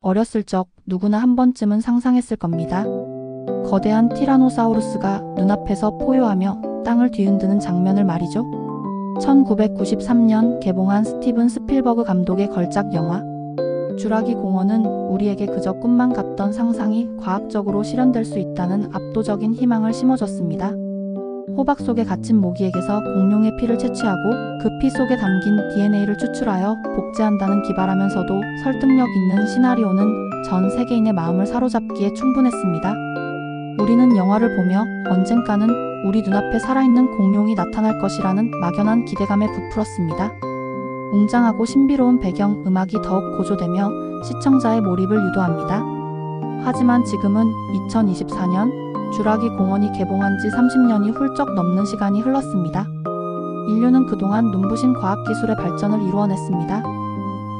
어렸을 적 누구나 한 번쯤은 상상했을 겁니다. 거대한 티라노사우루스가 눈앞에서 포효하며 땅을 뒤흔드는 장면을 말이죠. 1993년 개봉한 스티븐 스필버그 감독의 걸작 영화 주라기 공원은 우리에게 그저 꿈만 같던 상상이 과학적으로 실현될 수 있다는 압도적인 희망을 심어줬습니다. 호박 속에 갇힌 모기에게서 공룡의 피를 채취하고 그 피 속에 담긴 DNA를 추출하여 복제한다는 기발하면서도 설득력 있는 시나리오는 전 세계인의 마음을 사로잡기에 충분했습니다. 우리는 영화를 보며 언젠가는 우리 눈앞에 살아있는 공룡이 나타날 것이라는 막연한 기대감에 부풀었습니다. 웅장하고 신비로운 배경 음악이 더욱 고조되며 시청자의 몰입을 유도합니다. 하지만 지금은 2024년 주라기 공원이 개봉한 지 30년이 훌쩍 넘는 시간이 흘렀습니다. 인류는 그동안 눈부신 과학기술의 발전을 이루어냈습니다.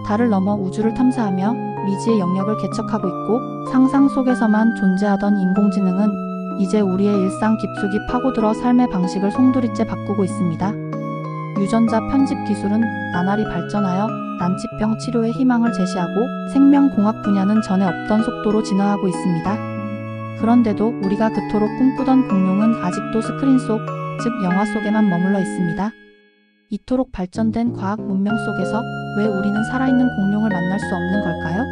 달을 넘어 우주를 탐사하며 미지의 영역을 개척하고 있고 상상 속에서만 존재하던 인공지능은 이제 우리의 일상 깊숙이 파고들어 삶의 방식을 송두리째 바꾸고 있습니다. 유전자 편집 기술은 나날이 발전하여 난치병 치료의 희망을 제시하고 생명공학 분야는 전에 없던 속도로 진화하고 있습니다. 그런데도 우리가 그토록 꿈꾸던 공룡은 아직도 스크린 속, 즉 영화 속에만 머물러 있습니다. 이토록 발전된 과학 문명 속에서 왜 우리는 살아있는 공룡을 만날 수 없는 걸까요?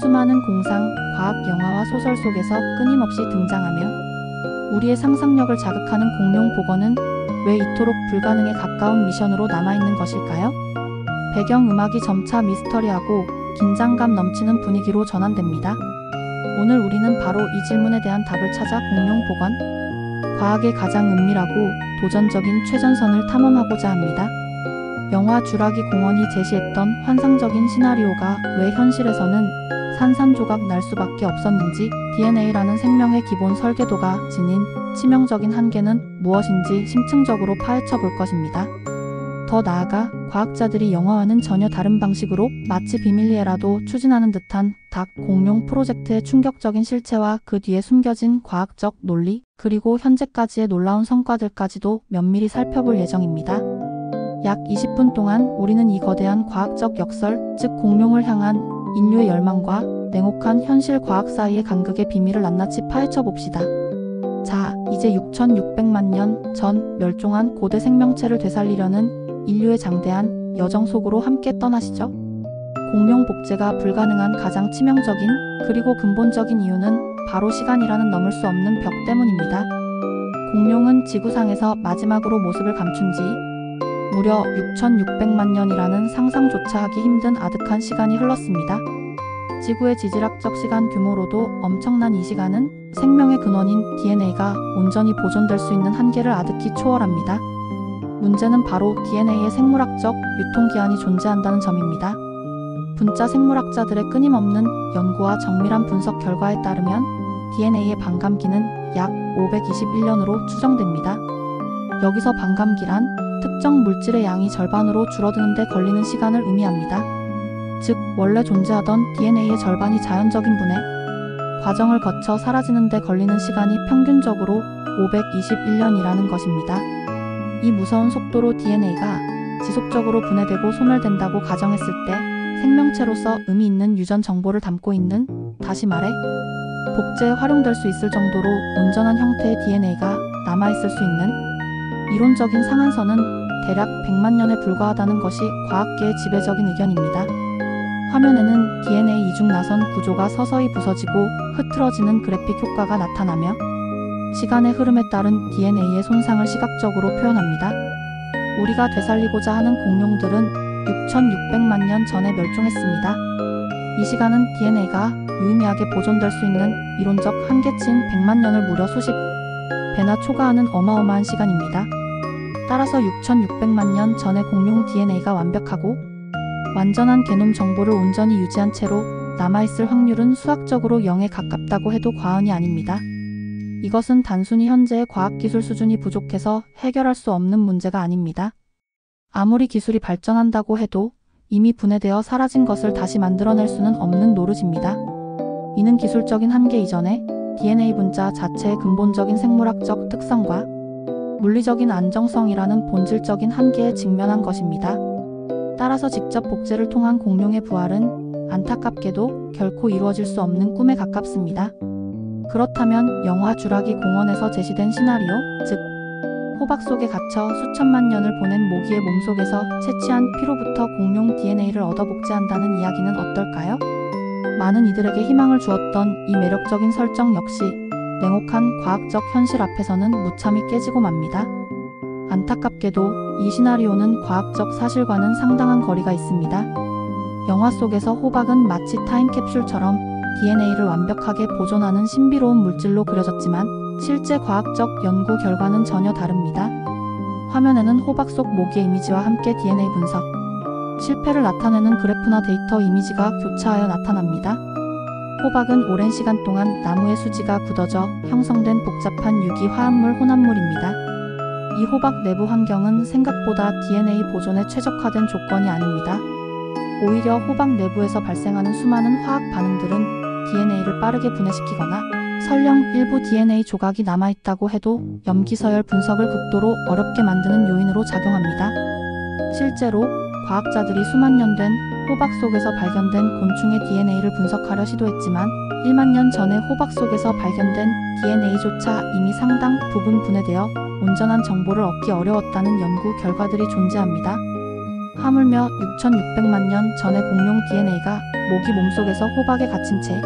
수많은 공상, 과학 영화와 소설 속에서 끊임없이 등장하며 우리의 상상력을 자극하는 공룡 복원은 왜 이토록 불가능에 가까운 미션으로 남아있는 것일까요? 배경음악이 점차 미스터리하고 긴장감 넘치는 분위기로 전환됩니다. 오늘 우리는 바로 이 질문에 대한 답을 찾아 공룡 복원, 과학의 가장 은밀하고 도전적인 최전선을 탐험하고자 합니다. 영화 주라기 공원이 제시했던 환상적인 시나리오가 왜 현실에서는 산산조각 날 수밖에 없었는지, DNA라는 생명의 기본 설계도가 지닌 치명적인 한계는 무엇인지 심층적으로 파헤쳐 볼 것입니다. 더 나아가 과학자들이 영화와는 전혀 다른 방식으로 마치 비밀리에라도 추진하는 듯한 닭 공룡 프로젝트의 충격적인 실체와 그 뒤에 숨겨진 과학적 논리, 그리고 현재까지의 놀라운 성과들까지도 면밀히 살펴볼 예정입니다. 약 20분 동안 우리는 이 거대한 과학적 역설, 즉 공룡을 향한 인류의 열망과 냉혹한 현실 과학 사이의 간극의 비밀을 낱낱이 파헤쳐 봅시다. 자, 이제 6,600만 년 전 멸종한 고대 생명체를 되살리려는 인류의 장대한 여정 속으로 함께 떠나시죠. 공룡 복제가 불가능한 가장 치명적인 그리고 근본적인 이유는 바로 시간이라는 넘을 수 없는 벽 때문입니다. 공룡은 지구상에서 마지막으로 모습을 감춘 지 무려 6,600만 년이라는 상상조차 하기 힘든 아득한 시간이 흘렀습니다. 지구의 지질학적 시간 규모로도 엄청난 이 시간은 생명의 근원인 DNA가 온전히 보존될 수 있는 한계를 아득히 초월합니다. 문제는 바로 DNA의 생물학적 유통기한이 존재한다는 점입니다. 분자 생물학자들의 끊임없는 연구와 정밀한 분석 결과에 따르면 DNA의 반감기는 약 521년으로 추정됩니다. 여기서 반감기란 특정 물질의 양이 절반으로 줄어드는 데 걸리는 시간을 의미합니다. 즉, 원래 존재하던 DNA의 절반이 자연적인 분해 과정을 거쳐 사라지는 데 걸리는 시간이 평균적으로 521년이라는 것입니다. 이 무서운 속도로 DNA가 지속적으로 분해되고 소멸된다고 가정했을 때 생명체로서 의미 있는 유전 정보를 담고 있는, 다시 말해 복제에 활용될 수 있을 정도로 온전한 형태의 DNA가 남아있을 수 있는 이론적인 상한선은 대략 100만 년에 불과하다는 것이 과학계의 지배적인 의견입니다. 화면에는 DNA 이중 나선 구조가 서서히 부서지고 흐트러지는 그래픽 효과가 나타나며 시간의 흐름에 따른 DNA의 손상을 시각적으로 표현합니다. 우리가 되살리고자 하는 공룡들은 6,600만 년 전에 멸종했습니다. 이 시간은 DNA가 유의미하게 보존될 수 있는 이론적 한계치인 100만 년을 무려 수십 배나 초과하는 어마어마한 시간입니다. 따라서 6,600만 년 전의 공룡 DNA가 완벽하고 완전한 게놈 정보를 온전히 유지한 채로 남아있을 확률은 수학적으로 0에 가깝다고 해도 과언이 아닙니다. 이것은 단순히 현재의 과학기술 수준이 부족해서 해결할 수 없는 문제가 아닙니다. 아무리 기술이 발전한다고 해도 이미 분해되어 사라진 것을 다시 만들어낼 수는 없는 노릇입니다. 이는 기술적인 한계 이전에 DNA 분자 자체의 근본적인 생물학적 특성과 물리적인 안정성이라는 본질적인 한계에 직면한 것입니다. 따라서 직접 복제를 통한 공룡의 부활은 안타깝게도 결코 이루어질 수 없는 꿈에 가깝습니다. 그렇다면 영화 주라기 공원에서 제시된 시나리오, 즉 호박 속에 갇혀 수천만 년을 보낸 모기의 몸속에서 채취한 피로부터 공룡 DNA를 얻어 복제한다는 이야기는 어떨까요? 많은 이들에게 희망을 주었던 이 매력적인 설정 역시 냉혹한 과학적 현실 앞에서는 무참히 깨지고 맙니다. 안타깝게도 이 시나리오는 과학적 사실과는 상당한 거리가 있습니다. 영화 속에서 호박은 마치 타임캡슐처럼 DNA를 완벽하게 보존하는 신비로운 물질로 그려졌지만 실제 과학적 연구 결과는 전혀 다릅니다. 화면에는 호박 속 모기의 이미지와 함께 DNA 분석, 실패를 나타내는 그래프나 데이터 이미지가 교차하여 나타납니다. 호박은 오랜 시간 동안 나무의 수지가 굳어져 형성된 복잡한 유기 화합물 혼합물입니다. 이 호박 내부 환경은 생각보다 DNA 보존에 최적화된 조건이 아닙니다. 오히려 호박 내부에서 발생하는 수많은 화학 반응들은 DNA를 빠르게 분해시키거나 설령 일부 DNA 조각이 남아있다고 해도 염기서열 분석을 극도로 어렵게 만드는 요인으로 작용합니다. 실제로 과학자들이 수만 년 된 호박 속에서 발견된 곤충의 DNA를 분석하려 시도했지만 1만 년 전에 호박 속에서 발견된 DNA조차 이미 상당 부분 분해되어 온전한 정보를 얻기 어려웠다는 연구 결과들이 존재합니다. 하물며 6,600만 년 전의 공룡 DNA가 모기 몸속에서 호박에 갇힌 채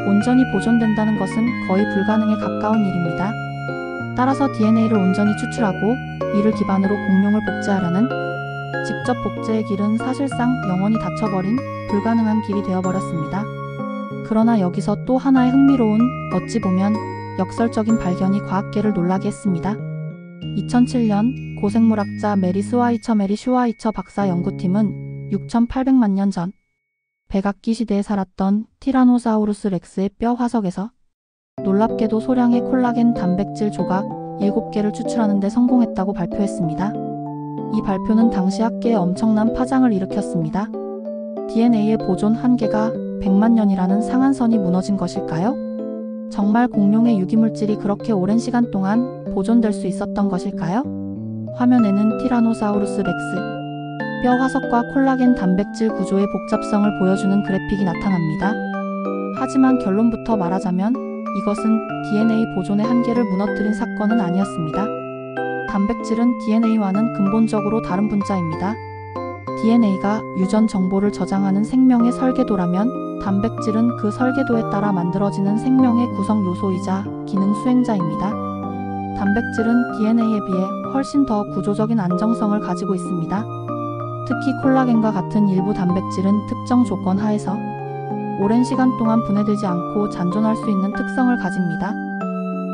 온전히 보존된다는 것은 거의 불가능에 가까운 일입니다. 따라서 DNA를 온전히 추출하고 이를 기반으로 공룡을 복제하려는 직접 복제의 길은 사실상 영원히 닫혀버린 불가능한 길이 되어버렸습니다. 그러나 여기서 또 하나의 흥미로운, 어찌 보면 역설적인 발견이 과학계를 놀라게 했습니다. 2007년 고생물학자 메리 슈와이처 박사 연구팀은 6,800만 년 전 백악기 시대에 살았던 티라노사우루스 렉스의 뼈 화석에서 놀랍게도 소량의 콜라겐 단백질 조각 7개를 추출하는 데 성공했다고 발표했습니다. 이 발표는 당시 학계에 엄청난 파장을 일으켰습니다. DNA의 보존 한계가 100만 년이라는 상한선이 무너진 것일까요? 정말 공룡의 유기물질이 그렇게 오랜 시간 동안 보존될 수 있었던 것일까요? 화면에는 티라노사우루스 렉스, 뼈 화석과 콜라겐 단백질 구조의 복잡성을 보여주는 그래픽이 나타납니다. 하지만 결론부터 말하자면 이것은 DNA 보존의 한계를 무너뜨린 사건은 아니었습니다. 단백질은 DNA와는 근본적으로 다른 분자입니다. DNA가 유전 정보를 저장하는 생명의 설계도라면 단백질은 그 설계도에 따라 만들어지는 생명의 구성 요소이자 기능 수행자입니다. 단백질은 DNA에 비해 훨씬 더 구조적인 안정성을 가지고 있습니다. 특히 콜라겐과 같은 일부 단백질은 특정 조건 하에서 오랜 시간 동안 분해되지 않고 잔존할 수 있는 특성을 가집니다.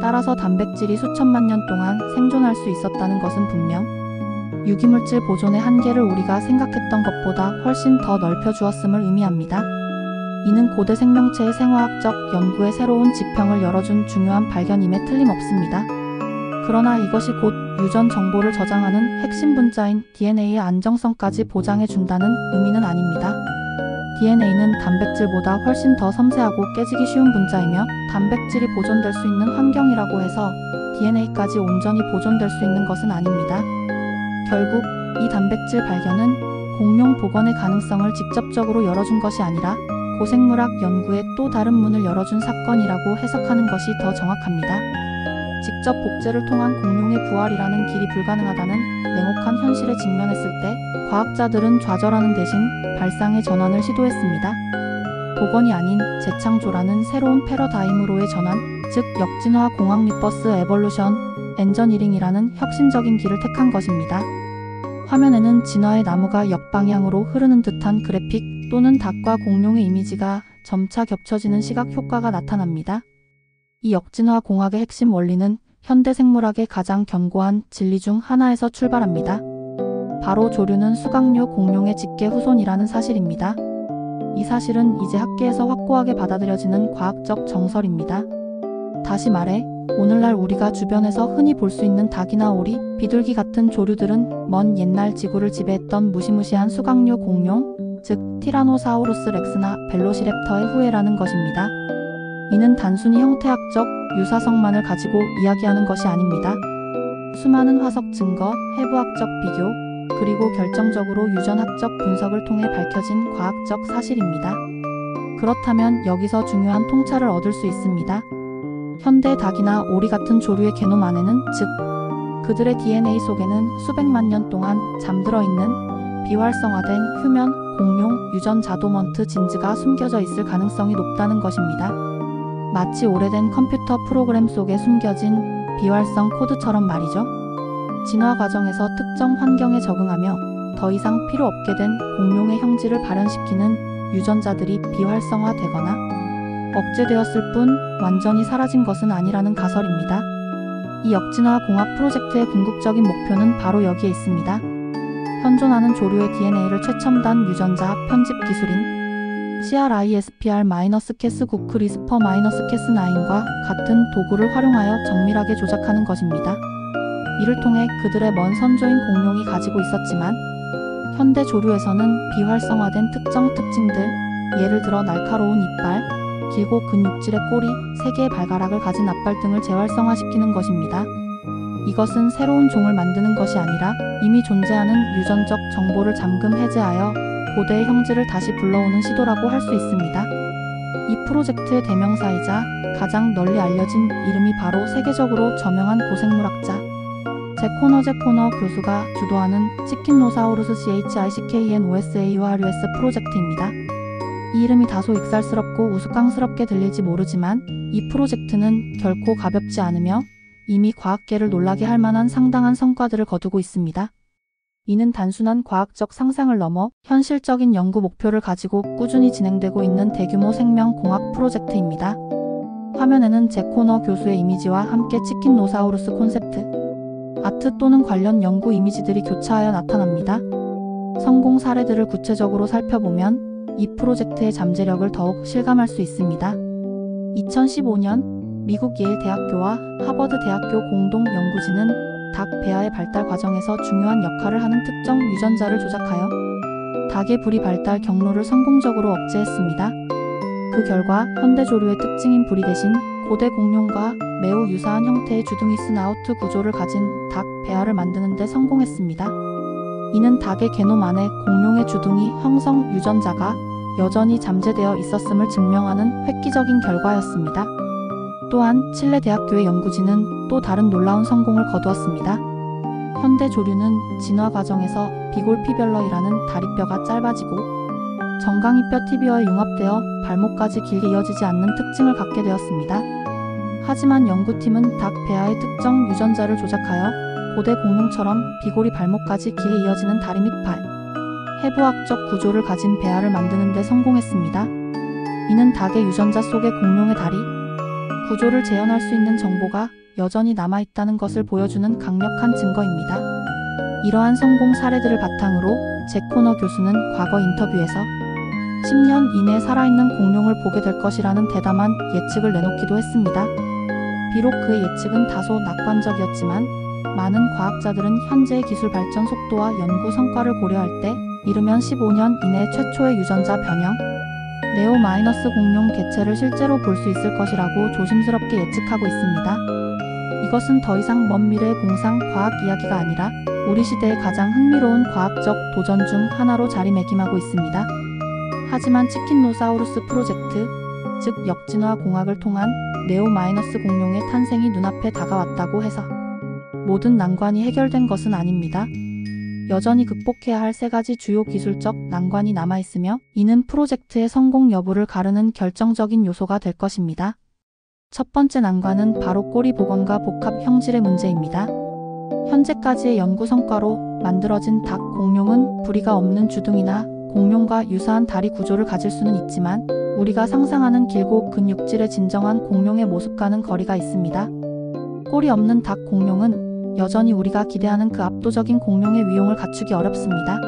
따라서 단백질이 수천만 년 동안 생존할 수 있었다는 것은 분명 유기물질 보존의 한계를 우리가 생각했던 것보다 훨씬 더 넓혀주었음을 의미합니다. 이는 고대 생명체의 생화학적 연구에 새로운 지평을 열어준 중요한 발견임에 틀림없습니다. 그러나 이것이 곧 유전 정보를 저장하는 핵심 분자인 DNA의 안정성까지 보장해준다는 의미는 아닙니다. DNA는 단백질보다 훨씬 더 섬세하고 깨지기 쉬운 분자이며 단백질이 보존될 수 있는 환경이라고 해서 DNA까지 온전히 보존될 수 있는 것은 아닙니다. 결국 이 단백질 발견은 공룡 복원의 가능성을 직접적으로 열어준 것이 아니라 고생물학 연구의 또 다른 문을 열어준 사건이라고 해석하는 것이 더 정확합니다. 직접 복제를 통한 공룡의 부활이라는 길이 불가능하다는 냉혹한 현실에 직면했을 때 과학자들은 좌절하는 대신 발상의 전환을 시도했습니다. 복원이 아닌 재창조라는 새로운 패러다임으로의 전환, 즉 역진화 공학 리버스 에볼루션 엔저니링이라는 혁신적인 길을 택한 것입니다. 화면에는 진화의 나무가 역방향으로 흐르는 듯한 그래픽 또는 닭과 공룡의 이미지가 점차 겹쳐지는 시각 효과가 나타납니다. 이 역진화 공학의 핵심 원리는 현대 생물학의 가장 견고한 진리 중 하나에서 출발합니다. 바로 조류는 수각류 공룡의 직계 후손이라는 사실입니다. 이 사실은 이제 학계에서 확고하게 받아들여지는 과학적 정설입니다. 다시 말해, 오늘날 우리가 주변에서 흔히 볼 수 있는 닭이나 오리, 비둘기 같은 조류들은 먼 옛날 지구를 지배했던 무시무시한 수각류 공룡, 즉 티라노사우루스 렉스나 벨로시랩터의 후예라는 것입니다. 이는 단순히 형태학적 유사성만을 가지고 이야기하는 것이 아닙니다. 수많은 화석 증거, 해부학적 비교, 그리고 결정적으로 유전학적 분석을 통해 밝혀진 과학적 사실입니다. 그렇다면 여기서 중요한 통찰을 얻을 수 있습니다. 현대 닭이나 오리 같은 조류의 게놈 안에는, 즉 그들의 DNA 속에는 수백만 년 동안 잠들어 있는 비활성화된 휴면, 공룡, 유전 자도먼트 진즈가 숨겨져 있을 가능성이 높다는 것입니다. 마치 오래된 컴퓨터 프로그램 속에 숨겨진 비활성 코드처럼 말이죠. 진화 과정에서 특정 환경에 적응하며 더 이상 필요 없게 된 공룡의 형질을 발현시키는 유전자들이 비활성화되거나 억제되었을 뿐 완전히 사라진 것은 아니라는 가설입니다. 이 역진화 공학 프로젝트의 궁극적인 목표는 바로 여기에 있습니다. 현존하는 조류의 DNA를 최첨단 유전자 편집 기술인 CRISPR-Cas9 크리스퍼-Cas9과 같은 도구를 활용하여 정밀하게 조작하는 것입니다. 이를 통해 그들의 먼 선조인 공룡이 가지고 있었지만 현대 조류에서는 비활성화된 특정 특징들, 예를 들어 날카로운 이빨, 길고 근육질의 꼬리, 3개의 발가락을 가진 앞발 등을 재활성화시키는 것입니다. 이것은 새로운 종을 만드는 것이 아니라 이미 존재하는 유전적 정보를 잠금 해제하여 고대의 형질을 다시 불러오는 시도라고 할 수 있습니다. 이 프로젝트의 대명사이자 가장 널리 알려진 이름이 바로 세계적으로 저명한 고생물학자 제코너 교수가 주도하는 치킨노사우루스 CHICKENOSAURUS 프로젝트입니다. 이 이름이 다소 익살스럽고 우스꽝스럽게 들릴지 모르지만 이 프로젝트는 결코 가볍지 않으며 이미 과학계를 놀라게 할 만한 상당한 성과들을 거두고 있습니다. 이는 단순한 과학적 상상을 넘어 현실적인 연구 목표를 가지고 꾸준히 진행되고 있는 대규모 생명공학 프로젝트입니다. 화면에는 제코너 교수의 이미지와 함께 치킨노사우루스 콘셉트 아트 또는 관련 연구 이미지들이 교차하여 나타납니다. 성공 사례들을 구체적으로 살펴보면 이 프로젝트의 잠재력을 더욱 실감할 수 있습니다. 2015년 미국 예일 대학교와 하버드 대학교 공동 연구진은 닭 배아의 발달 과정에서 중요한 역할을 하는 특정 유전자를 조작하여 닭의 부리 발달 경로를 성공적으로 억제했습니다. 그 결과 현대 조류의 특징인 부리 대신 고대 공룡과 매우 유사한 형태의 주둥이 스나우트 구조를 가진 닭 배아를 만드는 데 성공했습니다. 이는 닭의 게놈 안에 공룡의 주둥이 형성 유전자가 여전히 잠재되어 있었음을 증명하는 획기적인 결과였습니다. 또한 칠레 대학교의 연구진은 또 다른 놀라운 성공을 거두었습니다. 현대 조류는 진화 과정에서 비골피별러이라는 다리뼈가 짧아지고 정강이뼈 티비어에 융합되어 발목까지 길게 이어지지 않는 특징을 갖게 되었습니다. 하지만 연구팀은 닭 배아의 특정 유전자를 조작하여 고대 공룡처럼 비골이 발목까지 길게 이어지는 다리 및 팔, 해부학적 구조를 가진 배아를 만드는 데 성공했습니다. 이는 닭의 유전자 속의 공룡의 다리, 구조를 재현할 수 있는 정보가 여전히 남아있다는 것을 보여주는 강력한 증거입니다. 이러한 성공 사례들을 바탕으로 제코너 교수는 과거 인터뷰에서 10년 이내에 살아있는 공룡을 보게 될 것이라는 대담한 예측을 내놓기도 했습니다. 비록 그의 예측은 다소 낙관적이었지만 많은 과학자들은 현재의 기술 발전 속도와 연구 성과를 고려할 때 이르면 15년 이내 최초의 유전자 변형, 네오-공룡 개체를 실제로 볼 수 있을 것이라고 조심스럽게 예측하고 있습니다. 이것은 더 이상 먼 미래의 공상 과학 이야기가 아니라 우리 시대의 가장 흥미로운 과학적 도전 중 하나로 자리매김하고 있습니다. 하지만 치킨노사우루스 프로젝트, 즉 역진화 공학을 통한 네오-공룡의 탄생이 눈앞에 다가왔다고 해서 모든 난관이 해결된 것은 아닙니다. 여전히 극복해야 할 3가지 주요 기술적 난관이 남아있으며 이는 프로젝트의 성공 여부를 가르는 결정적인 요소가 될 것입니다. 첫 번째 난관은 바로 꼬리 복원과 복합 형질의 문제입니다. 현재까지의 연구 성과로 만들어진 닭 공룡은 부리가 없는 주둥이나 공룡과 유사한 다리 구조를 가질 수는 있지만 우리가 상상하는 길고 근육질의 진정한 공룡의 모습과는 거리가 있습니다. 꼬리 없는 닭 공룡은 여전히 우리가 기대하는 그 압도적인 공룡의 위용을 갖추기 어렵습니다.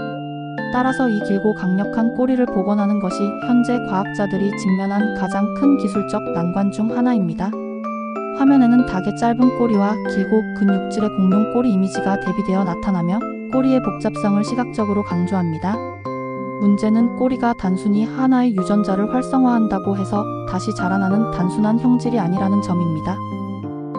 따라서 이 길고 강력한 꼬리를 복원하는 것이 현재 과학자들이 직면한 가장 큰 기술적 난관 중 하나입니다. 화면에는 닭의 짧은 꼬리와 길고 근육질의 공룡 꼬리 이미지가 대비되어 나타나며 꼬리의 복잡성을 시각적으로 강조합니다. 문제는 꼬리가 단순히 하나의 유전자를 활성화한다고 해서 다시 자라나는 단순한 형질이 아니라는 점입니다.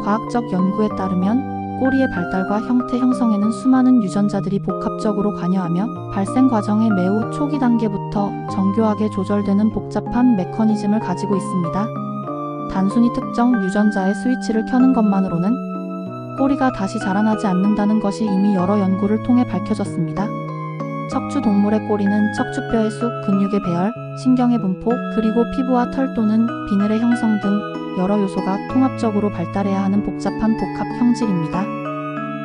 과학적 연구에 따르면 꼬리의 발달과 형태 형성에는 수많은 유전자들이 복합적으로 관여하며 발생 과정의 매우 초기 단계부터 정교하게 조절되는 복잡한 메커니즘을 가지고 있습니다. 단순히 특정 유전자의 스위치를 켜는 것만으로는 꼬리가 다시 자라나지 않는다는 것이 이미 여러 연구를 통해 밝혀졌습니다. 척추 동물의 꼬리는 척추뼈의 쑥, 근육의 배열, 신경의 분포, 그리고 피부와 털 또는 비늘의 형성 등 여러 요소가 통합적으로 발달해야 하는 복잡한 복합 형질입니다.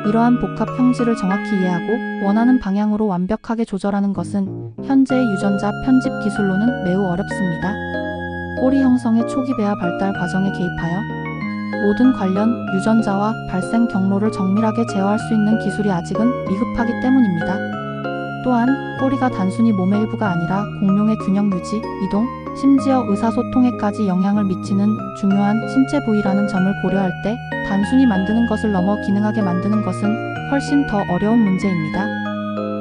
이러한 복합 형질을 정확히 이해하고 원하는 방향으로 완벽하게 조절하는 것은 현재의 유전자 편집 기술로는 매우 어렵습니다. 꼬리 형성의 초기 배아 발달 과정에 개입하여 모든 관련 유전자와 발생 경로를 정밀하게 제어할 수 있는 기술이 아직은 미흡하기 때문입니다. 또한 꼬리가 단순히 몸의 일부가 아니라 공룡의 균형 유지, 이동, 심지어 의사소통에까지 영향을 미치는 중요한 신체 부위라는 점을 고려할 때 단순히 만드는 것을 넘어 기능하게 만드는 것은 훨씬 더 어려운 문제입니다.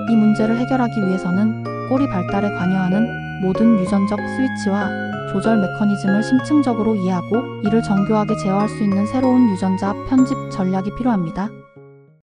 이 문제를 해결하기 위해서는 꼬리 발달에 관여하는 모든 유전적 스위치와 조절 메커니즘을 심층적으로 이해하고 이를 정교하게 제어할 수 있는 새로운 유전자 편집 전략이 필요합니다.